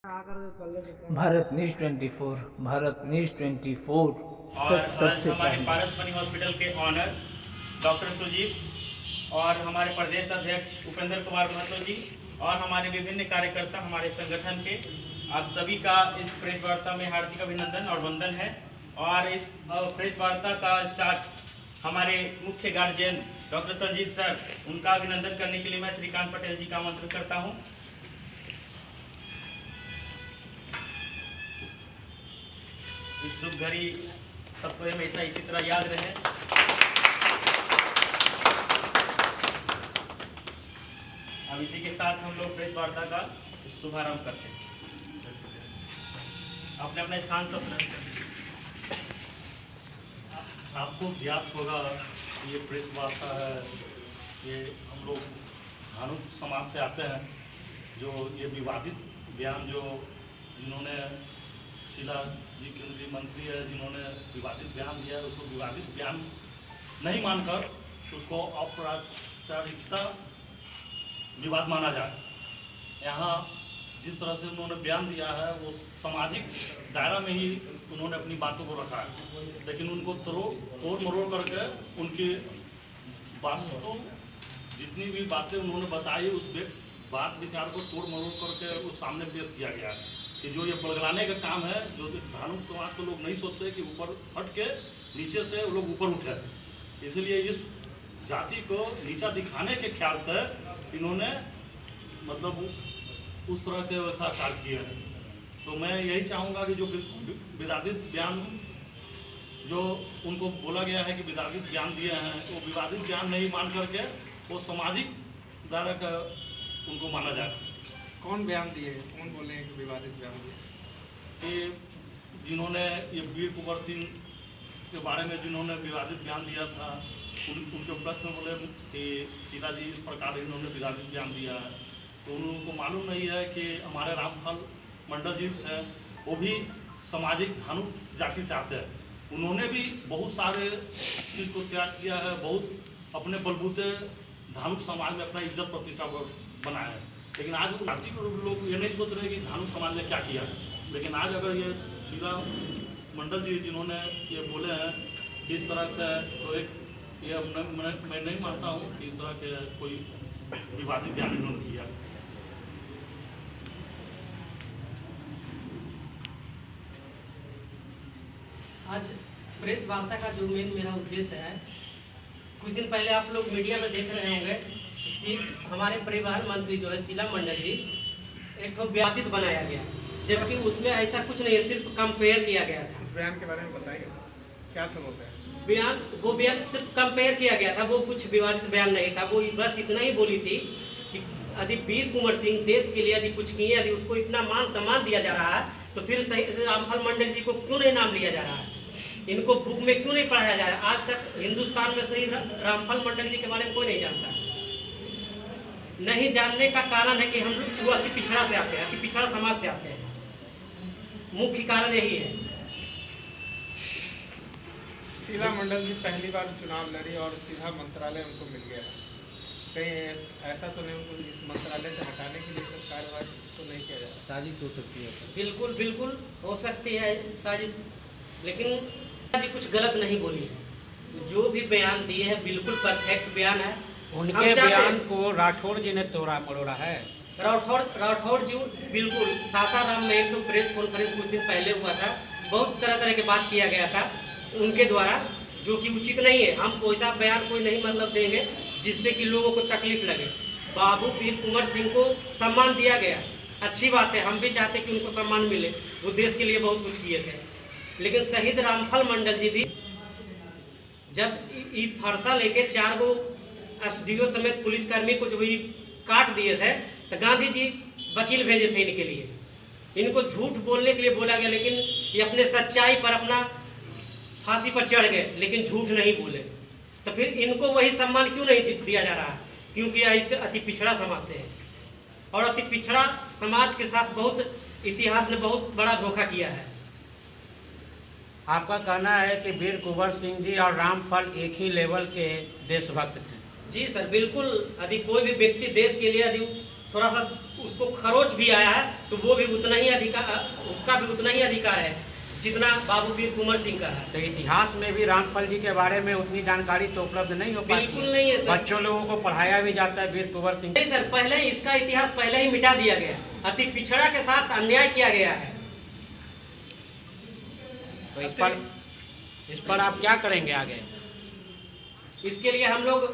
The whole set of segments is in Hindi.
भारत न्यूज 24 भारत न्यूज 24 और आज हमारे पारसमणि हॉस्पिटल के ऑनर डॉक्टर सुजीत और हमारे प्रदेश अध्यक्ष उपेंद्र कुमार महतो जी और हमारे विभिन्न कार्यकर्ता हमारे संगठन के आप सभी का इस प्रेस वार्ता में हार्दिक अभिनंदन और वंदन है। और इस प्रेस वार्ता का स्टार्ट हमारे मुख्य गार्जियन डॉक्टर संजीत सर, उनका अभिनंदन करने के लिए मैं श्रीकांत पटेल जी का आमंत्रण करता हूं। इस शुभ घड़ी सबको हमेशा इसी तरह याद रहे। अब इसी के साथ हम लोग प्रेस वार्ता का शुभारंभ करते हैं। अपने अपने स्थान सब आपको ज्ञात होगा ये प्रेस वार्ता है, ये हम लोग धानुक समाज से आते हैं। जो ये विवादित बयान जो जिन्होंने शीला जी केंद्रीय मंत्री है, जिन्होंने विवादित बयान दिया है, उसको विवादित बयान नहीं मानकर उसको औपचारिकता विवाद माना जाए। यहाँ जिस तरह से उन्होंने बयान दिया है वो सामाजिक दायरा में ही उन्होंने अपनी बातों को रखा है, लेकिन उनको तोड़ मरोड़ करके उनकी वास्तु जितनी भी बातें उन्होंने बताई उस बात विचार को तोड़ मरोड़ करके उस सामने पेश किया गया है कि जो ये बलगलाने का काम है, जो धानुक समाज को लोग नहीं सोचते कि ऊपर हट के नीचे से वो लोग ऊपर उठे, इसलिए इस जाति को नीचा दिखाने के ख्याल से इन्होंने मतलब उस तरह के वैसा कार्य किए हैं। तो मैं यही चाहूँगा कि जो विवादित बयान जो उनको बोला गया है कि विवादित बयान दिए हैं, वो विवादित बयान नहीं मान करके वो सामाजिक दायरा का उनको माना जाए। कौन बयान दिए, कौन बोले हैं कि विवादित बयान दिए? कि जिन्होंने ये वीर कुंवर सिंह के बारे में जिन्होंने विवादित बयान दिया था, उनके उपलक्ष्य में बोले कि शीला जी इस प्रकार इन्होंने विवादित बयान दिया है। तो उन लोगों को मालूम नहीं है कि हमारे रामफल मंडल जी हैं, वो भी सामाजिक धानुक जाति से आते हैं। उन्होंने भी बहुत सारे चीज़ को त्याग किया है, बहुत अपने बलबूते धानुक समाज में अपना इज्जत प्रतिष्ठा को बनाया है। लेकिन आज जाति को लोग ये नहीं सोच रहे कि धानुक समाज ने क्या किया है। लेकिन आज अगर ये शीला मंडल जी जिन्होंने ये बोले हैं कि इस तरह से, तो एक ये मैं नहीं मानता हूँ कि इस तरह के कोई विवादित बयान इन्होंने किया। आज प्रेस वार्ता का जो मेरा उद्देश्य है, कुछ दिन पहले आप लोग मीडिया में देख रहे होंगे कि हमारे परिवहन मंत्री जो है शीला मंडल जी, एक तो विवादित बनाया गया, जबकि उसमें ऐसा कुछ नहीं है, सिर्फ कंपेयर किया गया था। इस बयान के बारे में बताइए, क्या था वो बयान सिर्फ कंपेयर किया गया था, वो कुछ विवादित बयान नहीं था। वो बस इतना ही बोली थी कि यदि वीर कुंवर सिंह देश के लिए यदि कुछ किए, यदि उसको इतना मान सम्मान दिया जा रहा है, तो फिर सही रामफल मंडल जी को क्यों नहीं नाम लिया जा रहा है, इनको बुक में क्यों नहीं पढ़ाया जा रहा है? आज तक हिंदुस्तान में सही रामफल मंडल जी के बारे में कोई नहीं जानता। नहीं जानने का कारण है कि हम लोग अति पिछड़ा से आते हैं, अति पिछड़ा समाज से आते हैं। मुख्य कारण यही है। शीला मंडल जी पहली बार चुनाव लड़ी और सीधा मंत्रालय उनको मिल गया। कहीं ऐसा तो नहीं उनको इस मंत्रालय से हटाने के लिए सब कार्रवाई तो नहीं किया जा रहा? साजिश हो सकती है। बिल्कुल बिल्कुल हो सकती है साजिश, लेकिन जी कुछ गलत नहीं बोली है। जो भी बयान दिए हैं बिल्कुल परफेक्ट बयान है। उनके बयान को राठौड़ जी ने तोड़ा मरोड़ा है। राठौड़ जी बिल्कुल सासाराम में एक तो प्रेस कॉन्फ्रेंस कुछ दिन पहले हुआ था, बहुत तरह तरह की बात किया गया था उनके द्वारा, जो कि उचित नहीं है। हम वैसा बयान कोई नहीं मतलब देंगे जिससे कि लोगों को तकलीफ लगे। बाबू वीर कुंवर सिंह को सम्मान दिया गया, अच्छी बात है, हम भी चाहते कि उनको सम्मान मिले, वो देश के लिए बहुत कुछ किए थे। लेकिन शहीद रामफल मंडल जी भी जब ये फरसा लेके 4 गो एसडीओ समेत पुलिसकर्मी को जो ये काट दिए थे, तो गांधी जी वकील भेजे थे इनके लिए। इनको झूठ बोलने के लिए बोला गया, लेकिन ये अपने सच्चाई पर अपना फांसी पर चढ़ गए, लेकिन झूठ नहीं बोले। तो फिर इनको वही सम्मान क्यों नहीं दिया जा रहा है? क्योंकि यह अति पिछड़ा समाज से है, और अति पिछड़ा समाज के साथ बहुत इतिहास ने बहुत बड़ा धोखा किया है। आपका कहना है कि वीर कुंवर सिंह जी और रामफल एक ही लेवल के देशभक्त थे? जी सर, बिल्कुल। यदि कोई भी व्यक्ति देश के लिए यदि थोड़ा सा उसको खरोच भी आया है तो वो भी उतना ही अधिकार, उसका भी उतना ही अधिकार है जितना बाबू वीर कुंवर सिंह का है। तो इतिहास में भी रामफल जी के बारे में उतनी जानकारी तो उपलब्ध नहीं हो पाती। बिल्कुल नहीं है सर। बच्चों लोगों को पढ़ाया भी जाता है वीर कुंवर सिंह। नहीं सर, पहले इसका इतिहास पहले ही मिटा दिया गया, अति पिछड़ा के साथ अन्याय किया गया है। तो इस पर आप क्या करेंगे आगे? इसके लिए हम लोग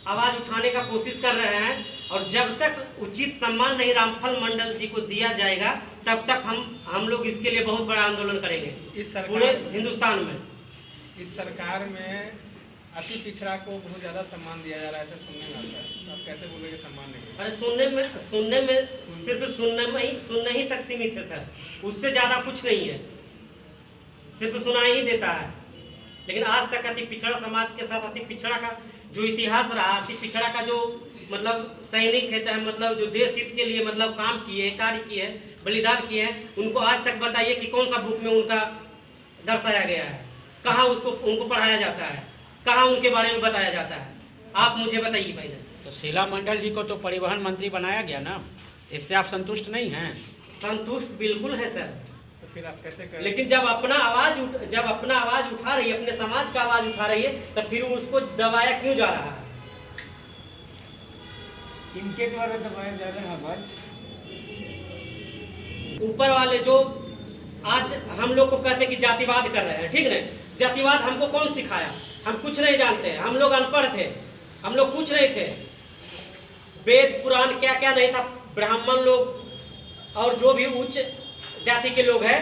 आवाज उठाने का कोशिश कर रहे हैं और जब तक उचित सम्मान नहीं रामफल मंडल जी को दिया जाएगा तब तक हम लोग इसके लिए बहुत बड़ा आंदोलन करेंगे इस सरकार पूरे हिंदुस्तान में। इस सरकार में अति पिछड़ा को बहुत ज़्यादा सम्मान दिया जा रहा है, ऐसा सुनने में आता है, तो आप कैसे बोलेंगे सम्मान नहीं? अरे सुनने में सिर्फ सुनने ही तक सीमित है सर, उससे ज़्यादा कुछ नहीं है, सिर्फ सुनाई ही देता है। लेकिन आज तक अति पिछड़ा समाज के साथ अति पिछड़ा का जो इतिहास रहा, अति पिछड़ा का जो मतलब सैनिक है, चाहे मतलब जो देश हित के लिए मतलब काम किए, कार्य किए, बलिदान किए हैं, उनको आज तक बताइए कि कौन सा बुक में उनका दर्शाया गया है, कहाँ उनको पढ़ाया जाता है, कहाँ उनके बारे में बताया जाता है, आप मुझे बताइए पहले। तो शीला मंडल जी को तो परिवहन मंत्री बनाया गया ना, इससे आप संतुष्ट नहीं हैं? संतुष्ट बिल्कुल है सर, तो फिर आप कैसे करें? लेकिन जब अपना आवाज उठा रही है, अपने समाज का आवाज उठा रही है, तब फिर उसको दबाया क्यों जा रहा है? इनके द्वारा दबाया जा रहा है आवाज। ऊपर वाले जो आज हम लोग को कहते कि जातिवाद कर रहे हैं, ठीक है, जातिवाद हमको कौन सिखाया? हम कुछ नहीं जानते हैं, हम लोग अनपढ़ थे, हम लोग कुछ नहीं थे, वेद पुराण क्या क्या नहीं था। ब्राह्मण लोग और जो भी उच्च जाति के लोग हैं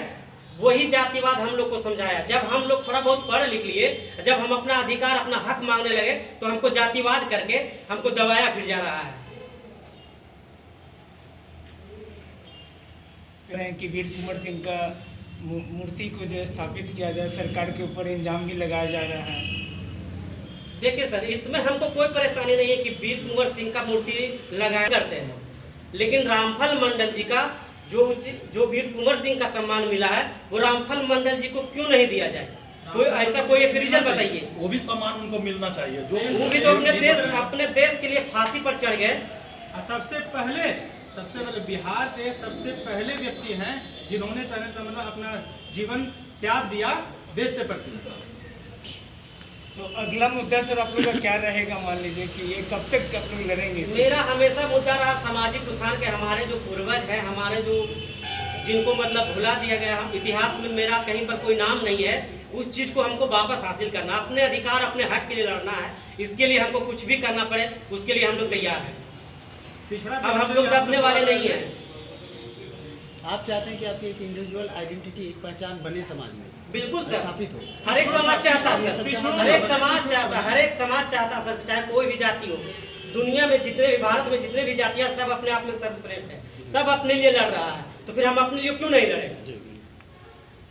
वही जातिवाद हम लोग को समझाया। जब हम लोग थोड़ा बहुत पढ़ लिख लिए, जब हम अपना अधिकार अपना हक मांगने लगे तो हमको जातिवाद करके हमको दबाया फिर जा रहा है। कि वीर कुंवर सिंह का मूर्ति को जो स्थापित किया जाए, सरकार के ऊपर इल्जाम भी लगाया जा रहा है। देखिए सर, इसमें हमको कोई परेशानी नहीं है कि वीर कुंवर सिंह का मूर्ति लगाया करते हैं, लेकिन रामफल मंडल जी का जो वीर कुंवर सिंह का सम्मान मिला है वो रामफल मंडल जी को क्यों नहीं दिया जाए? कोई ऐसा कोई एक रीजन बताइए। वो भी सम्मान उनको मिलना चाहिए, जो वो भी तो अपने देश के लिए फांसी पर चढ़ गए। सबसे पहले बिहार के सबसे पहले व्यक्ति हैं जिन्होंने मतलब अपना जीवन त्याग दिया देश के प्रति। तो अगला मुद्दा सर आप लोग का क्या रहेगा? मान लीजिए कि ये कब तक आप लोग लड़ेंगे? मेरा हमेशा मुद्दा रहा सामाजिक उत्थान के। हमारे जो पूर्वज हैं, हमारे जो जिनको मतलब भुला दिया गया, इतिहास में मेरा कहीं पर कोई नाम नहीं है, उस चीज़ को हमको वापस हासिल करना, अपने अधिकार अपने हक के लिए लड़ना है। इसके लिए हमको कुछ भी करना पड़े उसके लिए हम लोग तैयार हैं। अब हम लोग दबने वाले नहीं हैं। आप चाहते हैं कि आपकी एक इंडिविजुअल आइडेंटिटी, एक पहचान बने समाज में? बिल्कुल सर, स्थापित हो। हर एक समाज चाहता है सर, हर एक समाज चाहता सर, चाहे कोई भी जाति हो। दुनिया में जितने भी, भारत में जितने भी जातियां, सब अपने आप में सर्वश्रेष्ठ है, सब अपने लिए लड़ रहा है, तो फिर हम अपने लिए क्यों नहीं लड़े?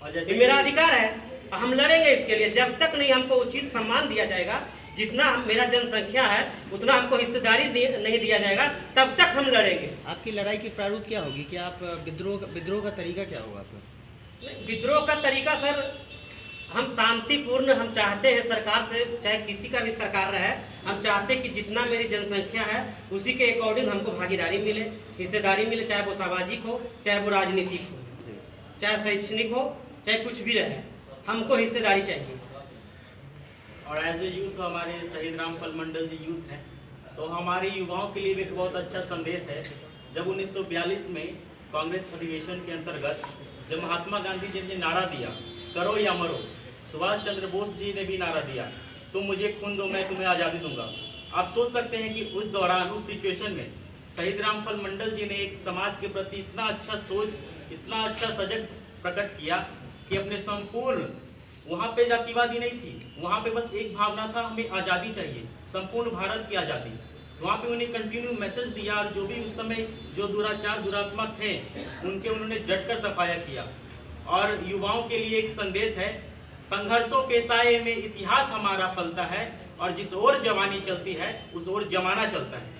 और जैसे मेरा अधिकार है, हम लड़ेंगे इसके लिए। जब तक नहीं हमको उचित सम्मान दिया जाएगा, जितना मेरा जनसंख्या है उतना हमको हिस्सेदारी नहीं दिया जाएगा, तब तक हम लड़ेंगे। आपकी लड़ाई की प्रारूप क्या होगी? क्या आप विद्रोह का तरीका क्या होगा आपका? विद्रोह का तरीका सर, हम शांतिपूर्ण, हम चाहते हैं सरकार से, चाहे किसी का भी सरकार रहे, हम चाहते हैं कि जितना मेरी जनसंख्या है उसी के अकॉर्डिंग हमको भागीदारी मिले, हिस्सेदारी मिले, चाहे वो सामाजिक हो, चाहे वो राजनीतिक हो, चाहे शैक्षणिक हो, चाहे कुछ भी रहे, हमको हिस्सेदारी चाहिए। और एज ए यूथ हमारे शहीद रामफल मंडल जी यूथ हैं, तो हमारे युवाओं के लिए भी एक बहुत अच्छा संदेश है। जब 1942 में कांग्रेस अधिवेशन के अंतर्गत जब महात्मा गांधी जी ने नारा दिया, करो या मरो, सुभाष चंद्र बोस जी ने भी नारा दिया, तुम मुझे खून दो मैं तुम्हें आज़ादी दूंगा। आप सोच सकते हैं कि उस दौरान, उस सिचुएशन में शहीद रामफल मंडल जी ने एक समाज के प्रति इतना अच्छा सोच, इतना अच्छा सजग प्रकट किया कि अपने संपूर्ण, वहाँ पे जातिवादी नहीं थी, वहाँ पे बस एक भावना था, हमें आज़ादी चाहिए, संपूर्ण भारत की आज़ादी। वहाँ पे उन्हें कंटिन्यू मैसेज दिया और जो भी उस समय जो दुरात्मा थे उनके उन्होंने डटकर सफाया किया। और युवाओं के लिए एक संदेश है, संघर्षों के साये में इतिहास हमारा फलता है और जिस ओर जवानी चलती है उस ओर जमाना चलता है।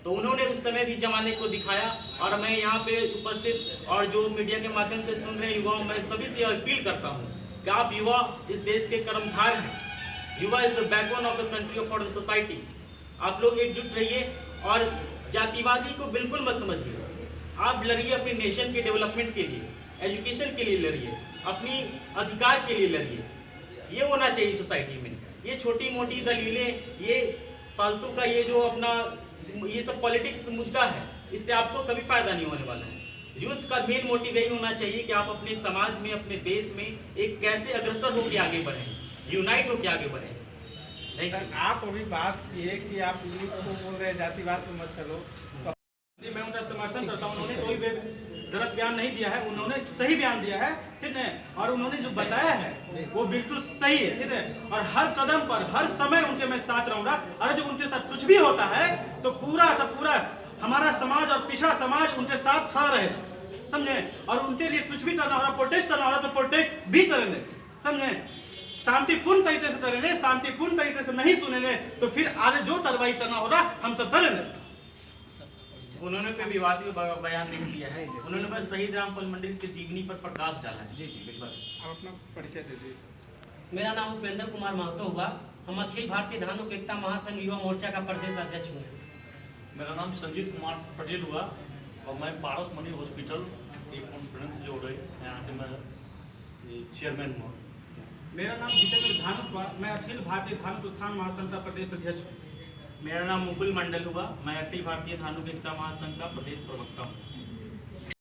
तो उन्होंने उस समय भी जमाने को दिखाया। और मैं यहाँ पे उपस्थित और जो मीडिया के माध्यम से सुन रहे युवाओं, मैं सभी से अपील करता हूँ कि आप युवा इस देश के कर्मधार हैं, युवा is the backbone of the country for the society. आप लोग एकजुट रहिए और जातिवादी को बिल्कुल मत समझिए। आप लड़िए अपने नेशन के डेवलपमेंट के लिए, एजुकेशन के लिए लड़िए, अपनी अधिकार के लिए लड़िए। ये होना चाहिए सोसाइटी में। ये छोटी मोटी दलीलें, ये फालतू का ये जो अपना ये सब पॉलिटिक्स मुद्दा है, इससे आपको कभी फायदा नहीं होने वाला है। यूथ का मेन मोटिव यही होना चाहिए कि आप अपने समाज में, अपने देश में एक कैसे अग्रसर होकर आगे बढ़ें, यूनाइट होकर आगे बढ़ें। सर, आप अभी बात किए कि आप यूथ को बोल रहे हैं जातिवाद पे मत चलो, मैं उनका समर्थन करता हूँ। उन्होंने कोई भी गलत बयान नहीं दिया है, उन्होंने सही बयान दिया है, ठीक है। और उन्होंने जो बताया है वो बिल्कुल सही है, ठीक है। और हर कदम पर, हर समय उनके मैं साथ रहूंगा। और जो उनके साथ कुछ भी होता है तो पूरा हमारा समाज और पिछड़ा समाज उनके साथ खड़ा रहे, समझे। और उनके लिए कुछ भी करना हो रहा, प्रोटेस्ट करना हो रहा तो प्रोटेस्ट भी करेंगे, समझे। शांतिपूर्ण तरीके से करेंगे, शांतिपूर्ण तरीके से नहीं सुनेंगे तो फिर आगे जो कार्रवाई करना होगा हम सब करेंगे। उन्होंने कोई विवादित बयान नहीं दिया है, उन्होंने बस शहीद रामफल मंडल के जीवनी पर प्रकाश डाला है। जी जी बस। आप अपना परिचय दे दीजिए सर। मेरा नाम उपेंद्र कुमार महतो हुआ। हम अखिल भारतीय धानुक एकता महासंघ युवा मोर्चा का प्रदेश अध्यक्ष हूँ। मेरा नाम संजीव कुमार पटेल हुआ और मैं पारस मनी हॉस्पिटल की कॉन्फ्रेंस जो हो रही है यहाँ के मैं चेयरमैन हुआ। मेरा नाम जितेंद्र धानुक हुआ, मैं अखिल भारतीय धानुक उत्थान महासंघ का प्रदेश अध्यक्ष हूँ। मेरा नाम मुकुल मंडल हुआ, मैं अखिल भारतीय धानुक एकता महासंघ का प्रदेश प्रवक्ता हूँ।